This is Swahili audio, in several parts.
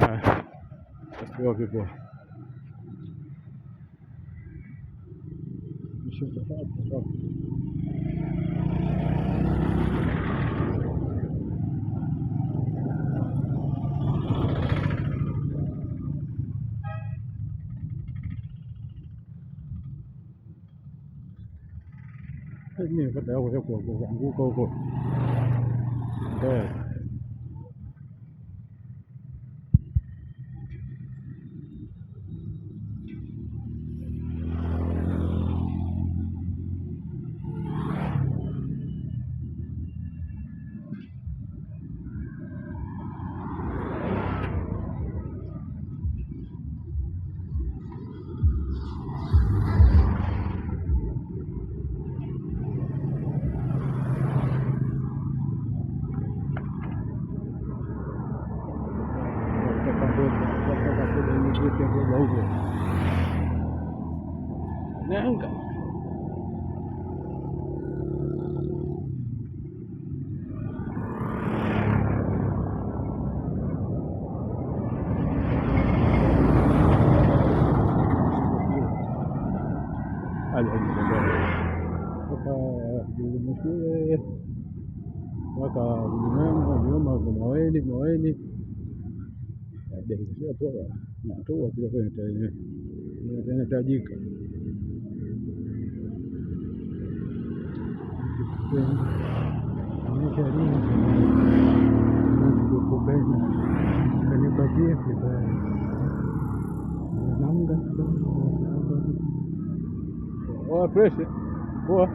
Let's go, people. Ini bắt đầu của vạn vũ câu cột đây. Nangka. Moeni dekisia poa na tu pia inahitajika. Oh, fresh. Boa.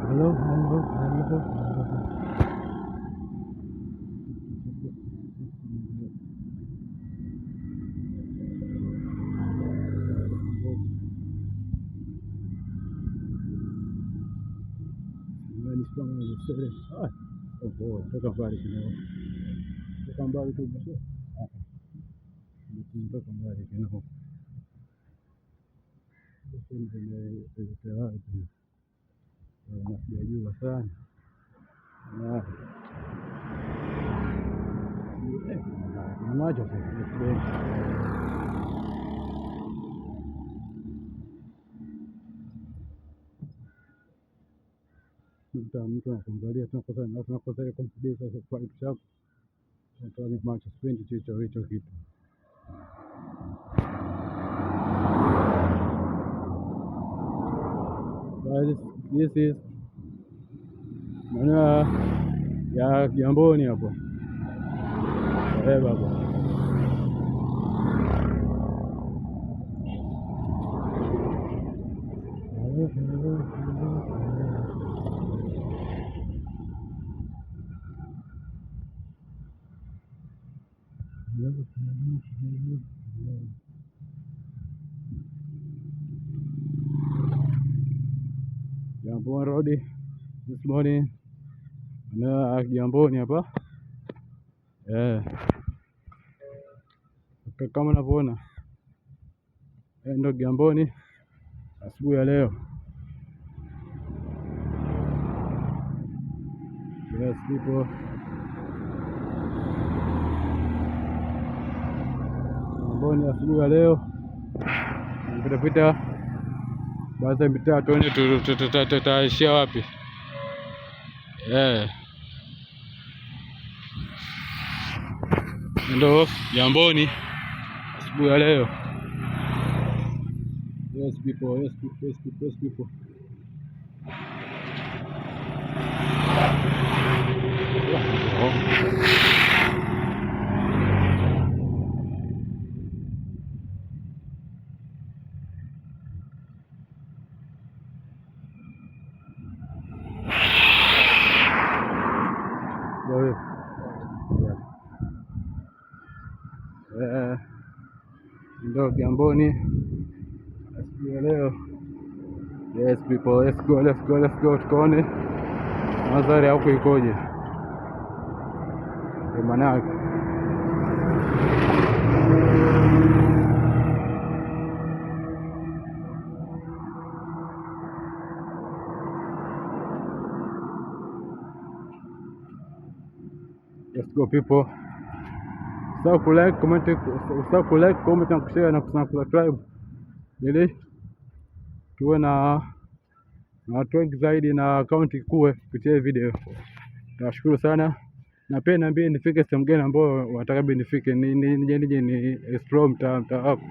Hello. Oh boy, toka mbali kidogo. Toka mbali tu basi. Toka mbali kidogo. Sijajua sana. Macho mtu anakuangalia, tunakosa confidence sasa kwa kitu chako. Tunatoa macho, sipendi hicho kitu. This is maana ya Kigamboni hapo. Baba. Kigamboni road this morning. Na Kigamboni hapa. Kama unavyoona ndio Kigamboni asubuhi ya leo. Yes, people. Kigamboni asubuhi ya leo. Nipita baadhi ya mitaa tuone tutaishia wapi. Ndio Kigamboni asubuhi ya leo. Yes people. Ndio Kigamboni asubuhi ya leo. Yes people, let's go tuone mandhari huko ikoje. Manake Let's go people. Usisahau kulike, comment na kushare na kusubscribe ili tuwe na watu wengi zaidi na akaunti ikue kupitia video. Nashukuru sana. Na pia niambie nifike sehemu gani ambayo wataka nifike, nije ni explore mtaa wako.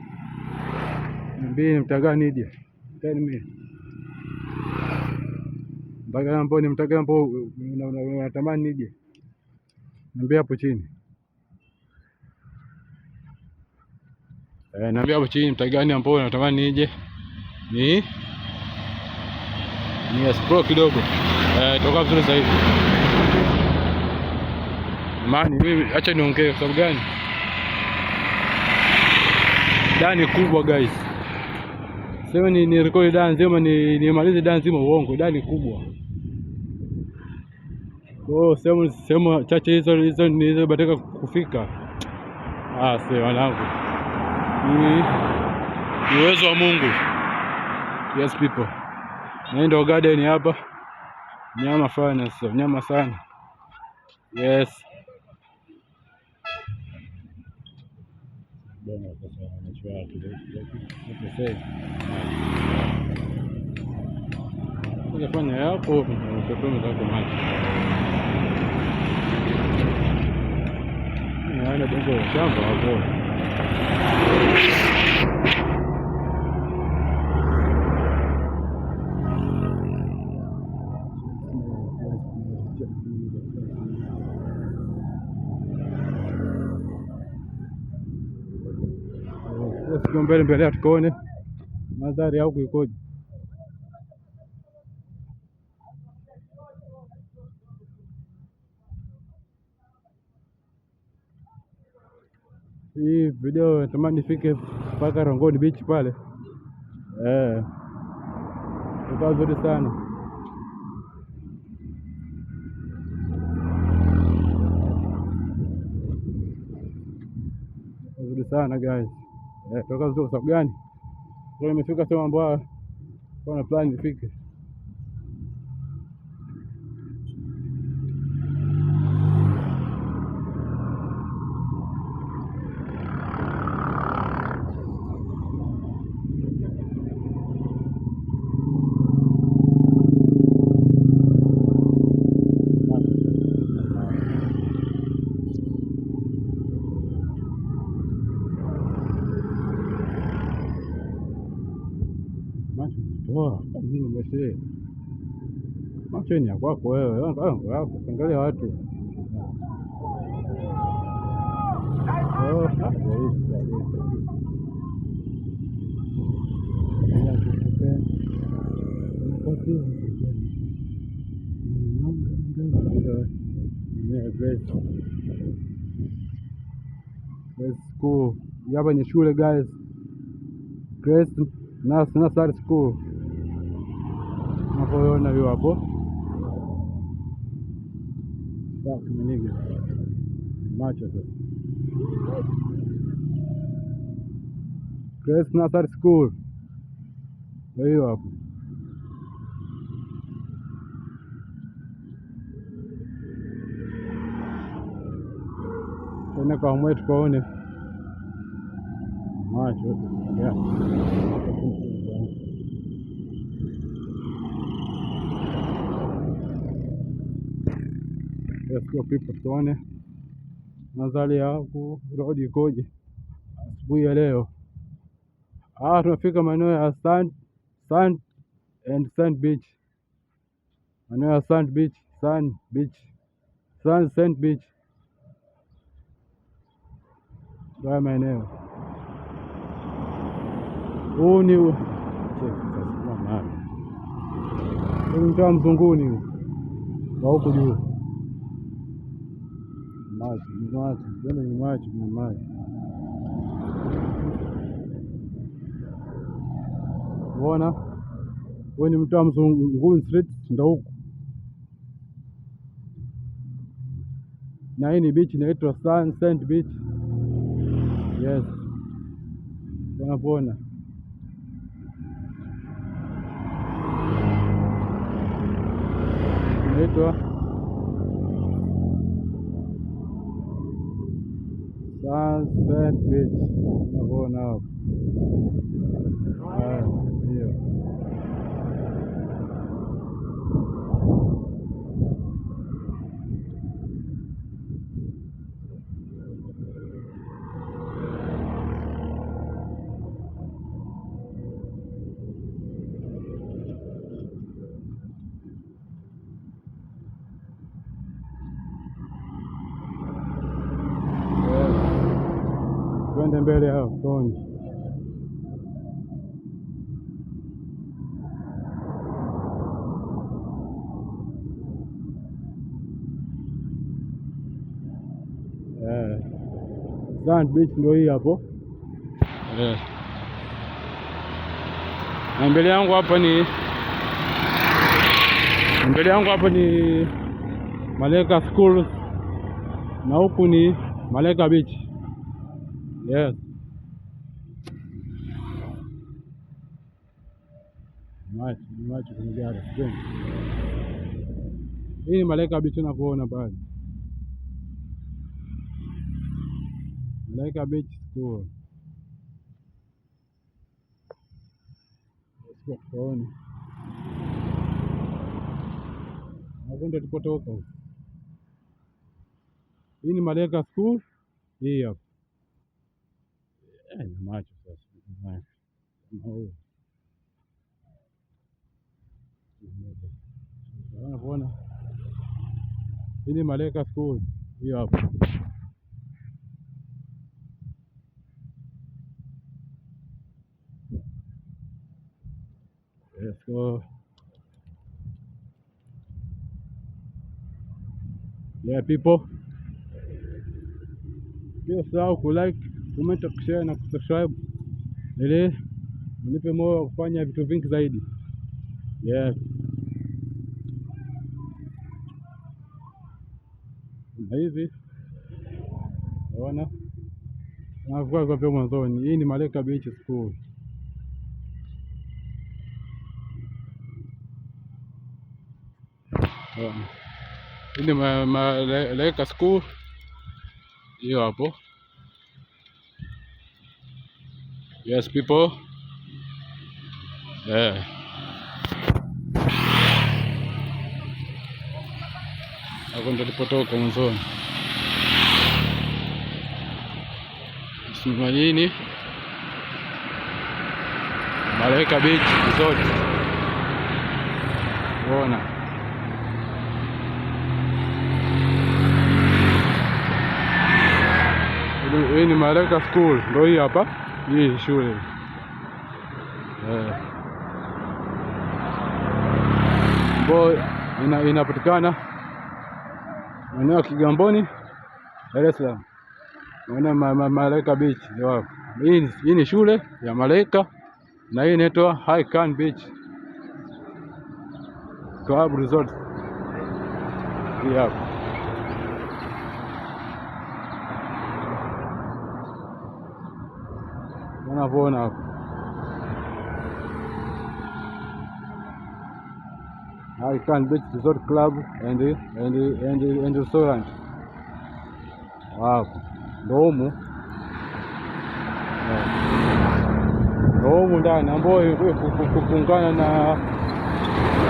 Niambie mtaa gani nije. Tell me. Mtaa gani ambao unatamani nije. Niambie hapo chini. Niambie hapo chini mtaa gani ambao unatamani nije. Ni explore kidogo. Toka vizuri zaidi. Mani mimi acha niongee kwa sababu gani? Dani kubwa guys. Sema ni record dani nzima, nimalize dani nzima uongo, dani kubwa. Oh, sema chache hizo nilizobatika kufika. Sasa wanangu. Ni uwezo wa Mungu. Yes people. Ndio garden hapa. Nyama fana sasa, nyama sana. Yes. Bwana sasa anachua kidogo. Sasa fanya hapo utapenda zako maji. Naona bongo shamba hapo. Sasa mbele tukaone mandhari huko ikoje. Hii video natamani nifike mpaka Rongoni Beach pale. Itakuwa nzuri sana. Nzuri sana guys. Itakuwa nzuri sababu gani? Kwa nimefika sehemu ambayo kwa na plan nifike. Macho ni ya kwako wewe, angalia watu. Grace School. Hapa ni shule guys. Grace Nursery School. Unapoona hiyo hapo. Sasa nini? Macho sasa. Grace Nursery School. Hiyo hapo. Tena kwa mwetu tukaone macho. Yeah. Let's go people, tuone mandhari ya road ikoje asubuhi ya leo. Tunafika maeneo ya Sand Beach. Maeneo ya Sand Beach. Haya maeneo. Huu ni mtaa Mzunguni kwa huku juu. Maji. Unaona? Huu ni mtaa Mzunguni Street ndio huku. Na hii ni beach inaitwa Sand Beach. Yes. Unapoona. Inaitwa Sunset Beach unavyoona hapo. Ndio. Twende mbele hapo tuone. Sand Beach ndio hii hapo. Na mbele yangu hapa ni Malaika School na huku ni Malaika Beach. Yes. Macho kwenye gari. Hii ni Malaika Beach unavyoona pale. Malaika Beach School. Tuone. Hapo ndio tulipotoka huko. Hii ni Malaika School. Hii hapa. Na macho sasa. Unaona? Hii ni Malaika School. Hii hapa. Let's go. Yeah, people. Pia usahau kulike, comment, kushare na kusubscribe ili unipe moyo wa kufanya vitu vingi zaidi. Yes. Na hivi unaona navuka kwa mwanzoni. Hii ni Malaika Beach School. Hii ni Malaika School. Hiyo hapo. Yes, people. Hapo ndio tulipotoka mwanzoni. Hii Malaika Beach Resort. Unaona. Hii ni Malaika School. Ndio hii hapa. Hii shule. Inapatikana maeneo ya Kigamboni, Dar es Salaam. Unaona Malaika Beach ndio hapo. Hii ni shule ya Malaika na hii inaitwa Highland Beach Club Resort. Hii hapo. Unavyoona hapo. Highland Beach Resort Club and restaurant. Hapo. Ndio humu ndani ambayo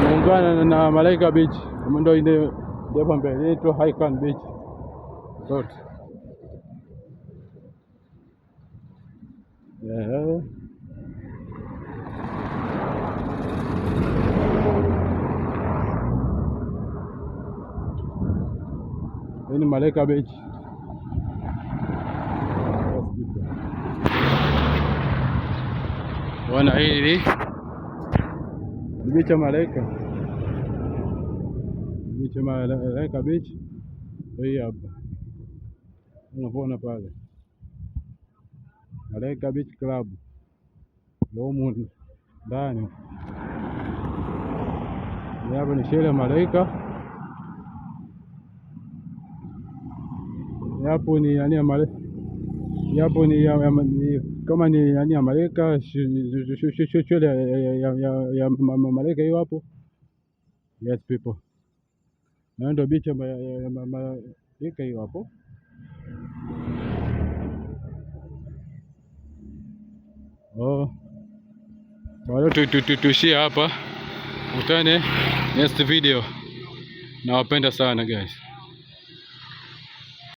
kuungana na Malaika Beach. Ndio hapa mbele inaitwa Highland Beach Resort. Hii ni Malaika Beach. Wana hili ni beach ya Malaika. Beach ya Malaika Beach. Hii hapa. Unaona pale. Malaika Beach Club. Humu ndani. Hapa ni shule ya Malaika. Hapo ni yani Malaika. Hapo ni kama ni yani ya Malaika, shule ya Malaika hiyo hapo. Yes, people. Na ndio beach ya Malaika hiyo hapo. Oh, bado tuishie hapa, utane next video. Nawapenda sana guys.